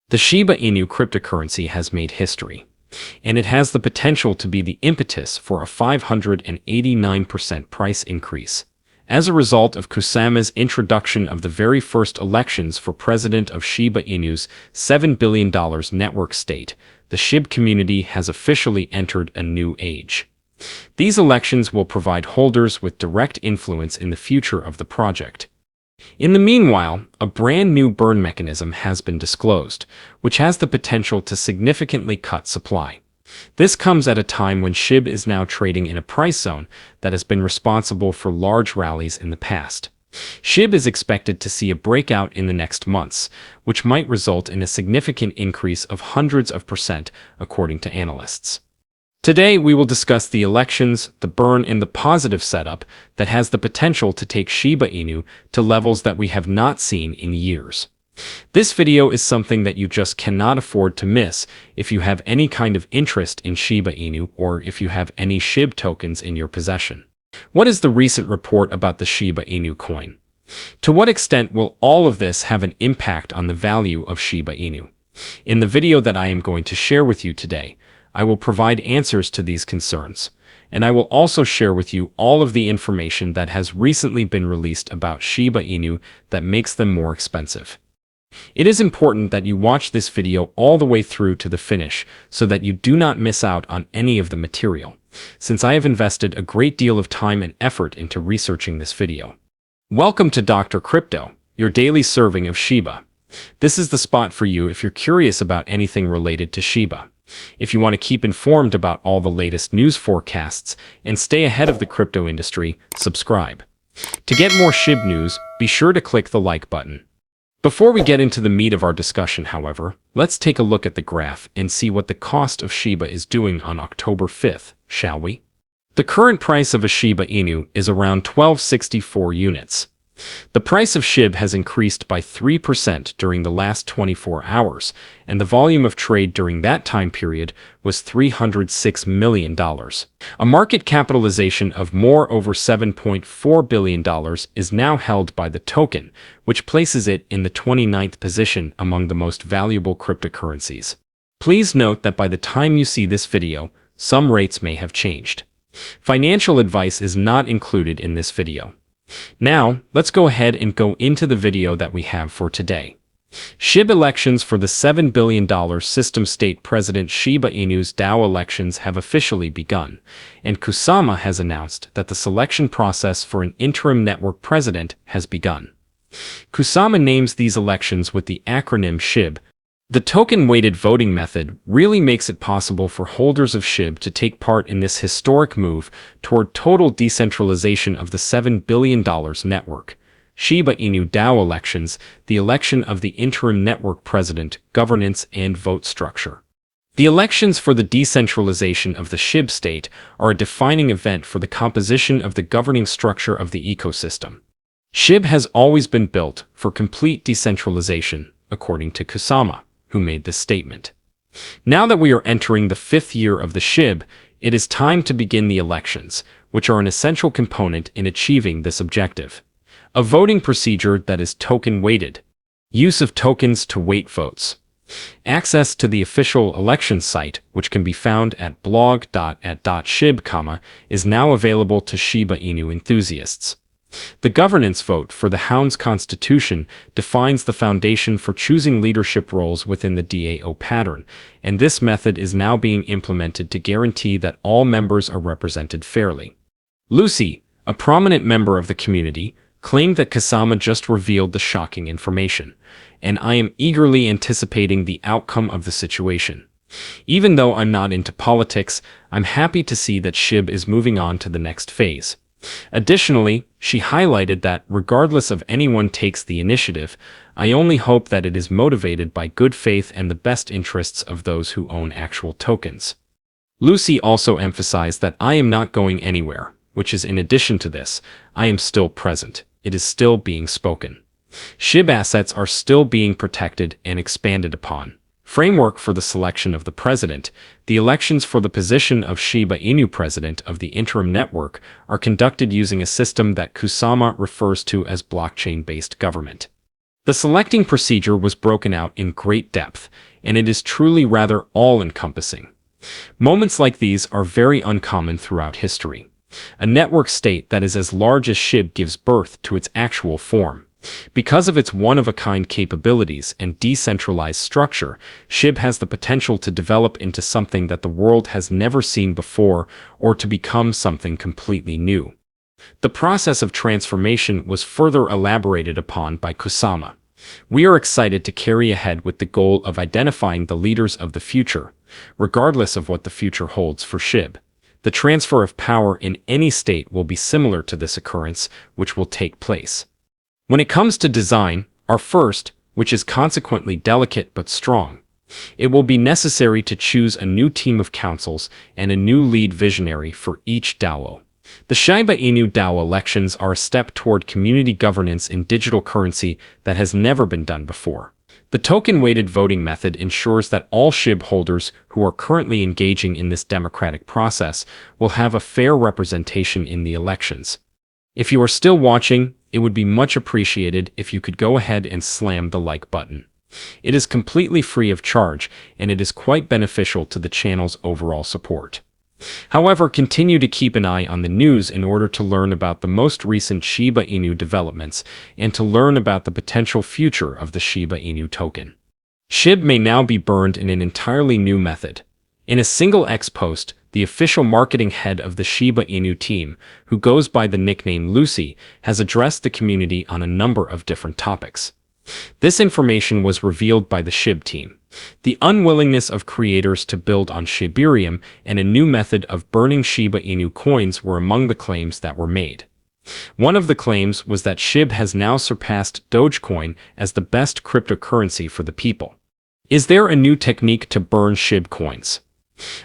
The Shiba Inu cryptocurrency has made history, and it has the potential to be the impetus for a 589% price increase. As a result of Kusama's introduction of the very first elections for president of Shiba Inu's $7 billion network state, the Shib community has officially entered a new age. These elections will provide holders with direct influence in the future of the project. In the meanwhile, a brand new burn mechanism has been disclosed, which has the potential to significantly cut supply. This comes at a time when Shib is now trading in a price zone that has been responsible for large rallies in the past. Shib is expected to see a breakout in the next months, which might result in a significant increase of hundreds of percent, according to analysts. Today, we will discuss the elections, the burn, and the positive setup that has the potential to take Shiba Inu to levels that we have not seen in years. This video is something that you just cannot afford to miss if you have any kind of interest in Shiba Inu or if you have any SHIB tokens in your possession. What is the recent report about the Shiba Inu coin? To what extent will all of this have an impact on the value of Shiba Inu? In the video that I am going to share with you today, I will provide answers to these concerns, and I will also share with you all of the information that has recently been released about Shiba Inu that makes them more expensive. It is important that you watch this video all the way through to the finish so that you do not miss out on any of the material, since I have invested a great deal of time and effort into researching this video. Welcome to Dr. Crypto, your daily serving of Shiba. This is the spot for you if you're curious about anything related to Shiba. If you want to keep informed about all the latest news forecasts and stay ahead of the crypto industry, subscribe. To get more SHIB news, be sure to click the like button. Before we get into the meat of our discussion, however, let's take a look at the graph and see what the cost of Shiba is doing on October 5th, shall we? The current price of a Shiba Inu is around 1264 units. The price of SHIB has increased by 3% during the last 24 hours, and the volume of trade during that time period was $306 million. A market capitalization of more over $7.4 billion is now held by the token, which places it in the 29th position among the most valuable cryptocurrencies. Please note that by the time you see this video, some rates may have changed. Financial advice is not included in this video. Now, let's go ahead and go into the video that we have for today. SHIB elections for the $7 billion system state president Shiba Inu's DAO elections have officially begun, and Kusama has announced that the selection process for an interim network president has begun. Kusama names these elections with the acronym SHIB. The token-weighted voting method really makes it possible for holders of SHIB to take part in this historic move toward total decentralization of the $7 billion network. Shiba Inu DAO elections, the election of the interim network president, governance, and vote structure. The elections for the decentralization of the SHIB state are a defining event for the composition of the governing structure of the ecosystem. SHIB has always been built for complete decentralization, according to Kusama, who made this statement. Now that we are entering the 5th year of the SHIB, it is time to begin the elections, which are an essential component in achieving this objective. A voting procedure that is token-weighted. Use of tokens to weight votes. Access to the official election site, which can be found at blog.at.shib, is now available to Shiba Inu enthusiasts. The governance vote for the Hound's constitution defines the foundation for choosing leadership roles within the DAO pattern, and this method is now being implemented to guarantee that all members are represented fairly. Lucy, a prominent member of the community, claimed that Kusama just revealed the shocking information, and I am eagerly anticipating the outcome of the situation. Even though I'm not into politics, I'm happy to see that SHIB is moving on to the next phase. Additionally, she highlighted that, regardless of anyone takes the initiative, I only hope that it is motivated by good faith and the best interests of those who own actual tokens. Lucy also emphasized that I am not going anywhere, which is in addition to this, I am still present. It is still being spoken. SHIB assets are still being protected and expanded upon. Framework for the selection of the president. The elections for the position of Shiba Inu president of the interim network are conducted using a system that Kusama refers to as blockchain-based government. The selecting procedure was broken out in great depth, and it is truly rather all-encompassing. Moments like these are very uncommon throughout history. A network state that is as large as SHIB gives birth to its actual form. Because of its one-of-a-kind capabilities and decentralized structure, SHIB has the potential to develop into something that the world has never seen before or to become something completely new. The process of transformation was further elaborated upon by Kusama. We are excited to carry ahead with the goal of identifying the leaders of the future, regardless of what the future holds for SHIB. The transfer of power in any state will be similar to this occurrence, which will take place. When it comes to design, our first, which is consequently delicate but strong, it will be necessary to choose a new team of councils and a new lead visionary for each DAO. The Shiba Inu DAO elections are a step toward community governance in digital currency that has never been done before. The token-weighted voting method ensures that all SHIB holders who are currently engaging in this democratic process will have a fair representation in the elections. If you are still watching, it would be much appreciated if you could go ahead and slam the like button. It is completely free of charge, and it is quite beneficial to the channel's overall support. However, continue to keep an eye on the news in order to learn about the most recent Shiba Inu developments and to learn about the potential future of the Shiba Inu token. SHIB may now be burned in an entirely new method. In a single X post, the official marketing head of the Shiba Inu team, who goes by the nickname Lucy, has addressed the community on a number of different topics. This information was revealed by the SHIB team. The unwillingness of creators to build on Shibarium and a new method of burning Shiba Inu coins were among the claims that were made. One of the claims was that SHIB has now surpassed Dogecoin as the best cryptocurrency for the people. Is there a new technique to burn SHIB coins?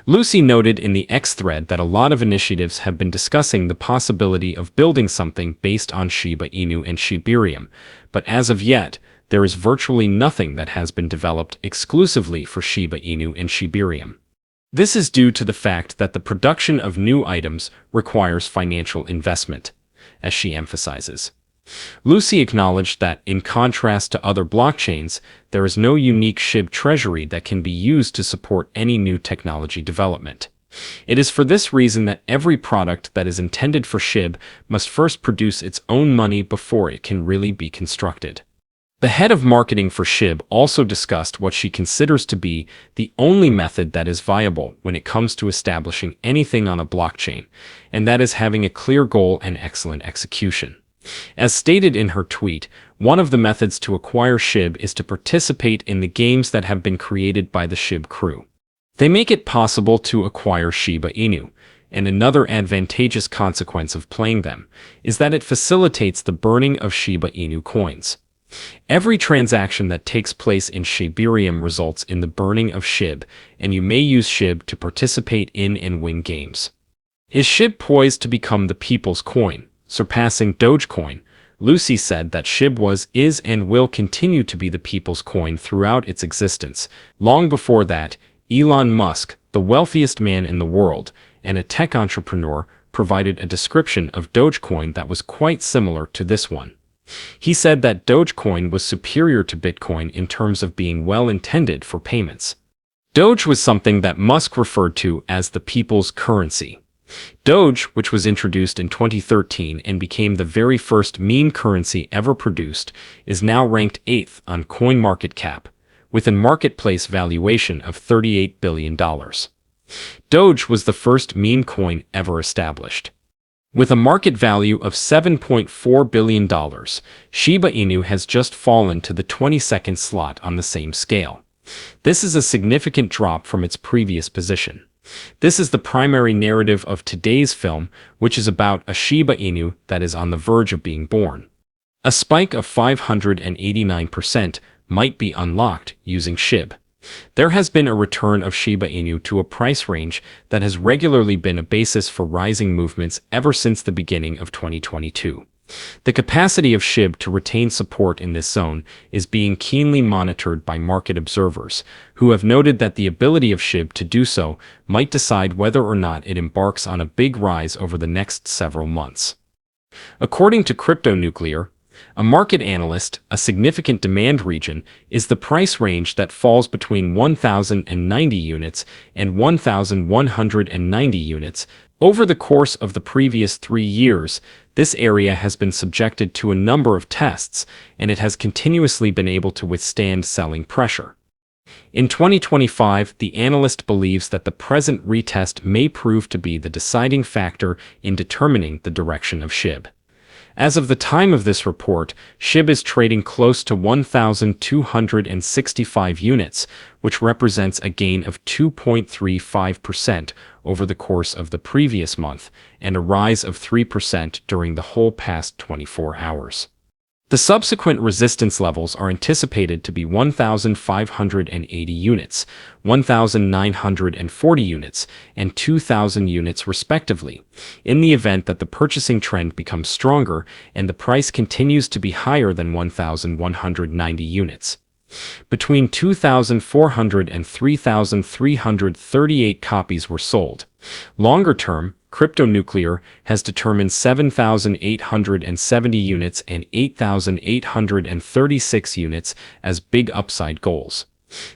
Lucy noted in the X thread that a lot of initiatives have been discussing the possibility of building something based on Shiba Inu and Shibarium, but as of yet, there is virtually nothing that has been developed exclusively for Shiba Inu and Shibarium. This is due to the fact that the production of new items requires financial investment, as she emphasizes. Lucy acknowledged that, in contrast to other blockchains, there is no unique SHIB treasury that can be used to support any new technology development. It is for this reason that every product that is intended for SHIB must first produce its own money before it can really be constructed. The head of marketing for SHIB also discussed what she considers to be the only method that is viable when it comes to establishing anything on a blockchain, and that is having a clear goal and excellent execution. As stated in her tweet, one of the methods to acquire SHIB is to participate in the games that have been created by the SHIB crew. They make it possible to acquire Shiba Inu, and another advantageous consequence of playing them is that it facilitates the burning of Shiba Inu coins. Every transaction that takes place in Shibarium results in the burning of SHIB, and you may use SHIB to participate in and win games. Is SHIB poised to become the people's coin, surpassing Dogecoin? Lucy said that SHIB was, is, and will continue to be the people's coin throughout its existence. Long before that, Elon Musk, the wealthiest man in the world, and a tech entrepreneur, provided a description of Dogecoin that was quite similar to this one. He said that Dogecoin was superior to Bitcoin in terms of being well intended for payments. Doge was something that Musk referred to as the people's currency. Doge, which was introduced in 2013 and became the very first meme currency ever produced, is now ranked 8th on CoinMarketCap, with a marketplace valuation of $38 billion. Doge was the first meme coin ever established. With a market value of $7.4 billion, Shiba Inu has just fallen to the 22nd slot on the same scale. This is a significant drop from its previous position. This is the primary narrative of today's film, which is about a Shiba Inu that is on the verge of being born. A spike of 589% might be unlocked using SHIB. There has been a return of Shiba Inu to a price range that has regularly been a basis for rising movements ever since the beginning of 2022. The capacity of SHIB to retain support in this zone is being keenly monitored by market observers, who have noted that the ability of SHIB to do so might decide whether or not it embarks on a big rise over the next several months. According to Crypto Nuclear, A market analyst, a significant demand region, is the price range that falls between 1,090 units and 1,190 units. Over the course of the previous 3 years, this area has been subjected to a number of tests, and it has continuously been able to withstand selling pressure. In 2025, the analyst believes that the present retest may prove to be the deciding factor in determining the direction of SHIB. As of the time of this report, SHIB is trading close to 1,265 units, which represents a gain of 2.35% over the course of the previous month and a rise of 3% during the whole past 24 hours. The subsequent resistance levels are anticipated to be 1,580 units, 1,940 units, and 2,000 units respectively, in the event that the purchasing trend becomes stronger and the price continues to be higher than 1,190 units. Between 2,400 and 3,338 copies were sold. Longer term, Crypto Nuclear has determined 7,870 units and 8,836 units as big upside goals.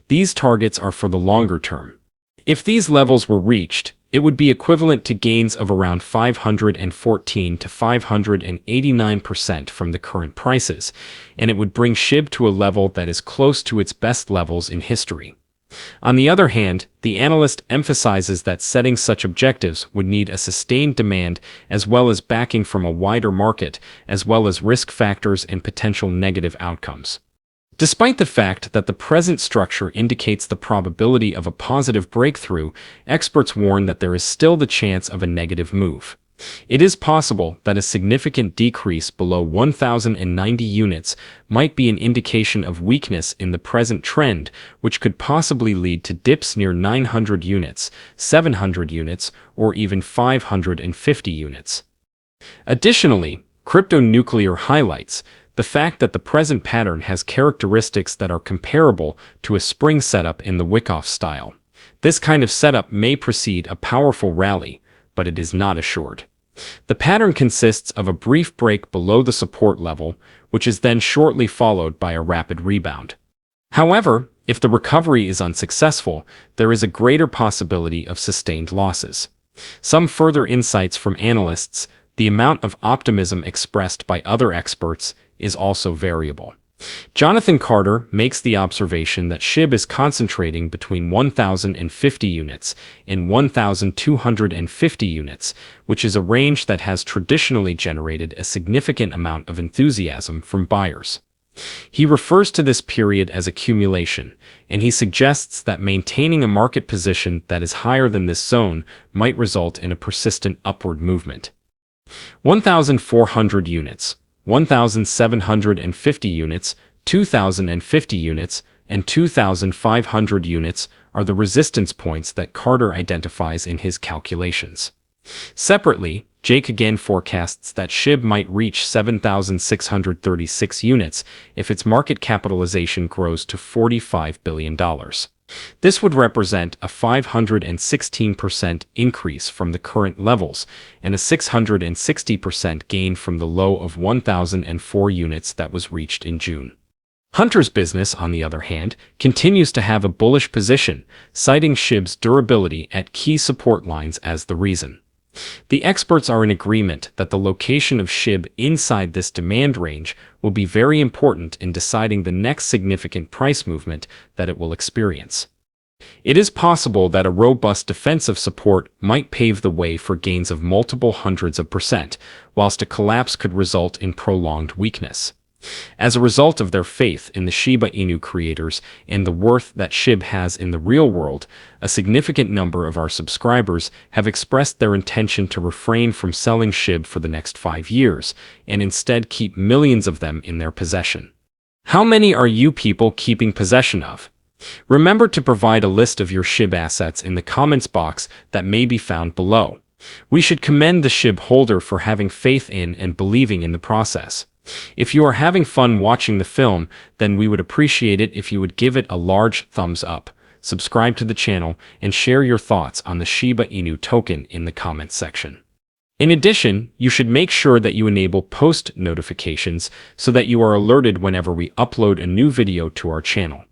These targets are for the longer term. If these levels were reached, it would be equivalent to gains of around 514 to 589% from the current prices, and it would bring SHIB to a level that is close to its best levels in history. On the other hand, the analyst emphasizes that setting such objectives would need a sustained demand as well as backing from a wider market, as well as risk factors and potential negative outcomes. Despite the fact that the present structure indicates the probability of a positive breakthrough, experts warn that there is still the chance of a negative move. It is possible that a significant decrease below 1,090 units might be an indication of weakness in the present trend, which could possibly lead to dips near 900 units, 700 units, or even 550 units. Additionally, Crypto Nuclear highlights the fact that the present pattern has characteristics that are comparable to a spring setup in the Wyckoff style. This kind of setup may precede a powerful rally, but it is not assured. The pattern consists of a brief break below the support level, which is then shortly followed by a rapid rebound. However, if the recovery is unsuccessful, there is a greater possibility of sustained losses. Some further insights from analysts: the amount of optimism expressed by other experts is also variable. Jonathan Carter makes the observation that SHIB is concentrating between 1,050 units and 1,250 units, which is a range that has traditionally generated a significant amount of enthusiasm from buyers. He refers to this period as accumulation, and he suggests that maintaining a market position that is higher than this zone might result in a persistent upward movement. 1,400 units, 1,750 units, 2,050 units, and 2,500 units are the resistance points that Carter identifies in his calculations. Separately, Jake again forecasts that SHIB might reach 7,636 units if its market capitalization grows to $45 billion. This would represent a 516% increase from the current levels and a 660% gain from the low of 1,004 units that was reached in June. Hunter's Business, on the other hand, continues to have a bullish position, citing SHIB's durability at key support lines as the reason. The experts are in agreement that the location of SHIB inside this demand range will be very important in deciding the next significant price movement that it will experience. It is possible that a robust defensive support might pave the way for gains of multiple hundreds of percent, whilst a collapse could result in prolonged weakness. As a result of their faith in the Shiba Inu creators and the worth that SHIB has in the real world, a significant number of our subscribers have expressed their intention to refrain from selling SHIB for the next 5 years and instead keep millions of them in their possession. How many are you people keeping possession of? Remember to provide a list of your SHIB assets in the comments box that may be found below. We should commend the SHIB holder for having faith in and believing in the process. If you are having fun watching the film, then we would appreciate it if you would give it a large thumbs up, subscribe to the channel, and share your thoughts on the Shiba Inu token in the comments section. In addition, you should make sure that you enable post notifications so that you are alerted whenever we upload a new video to our channel.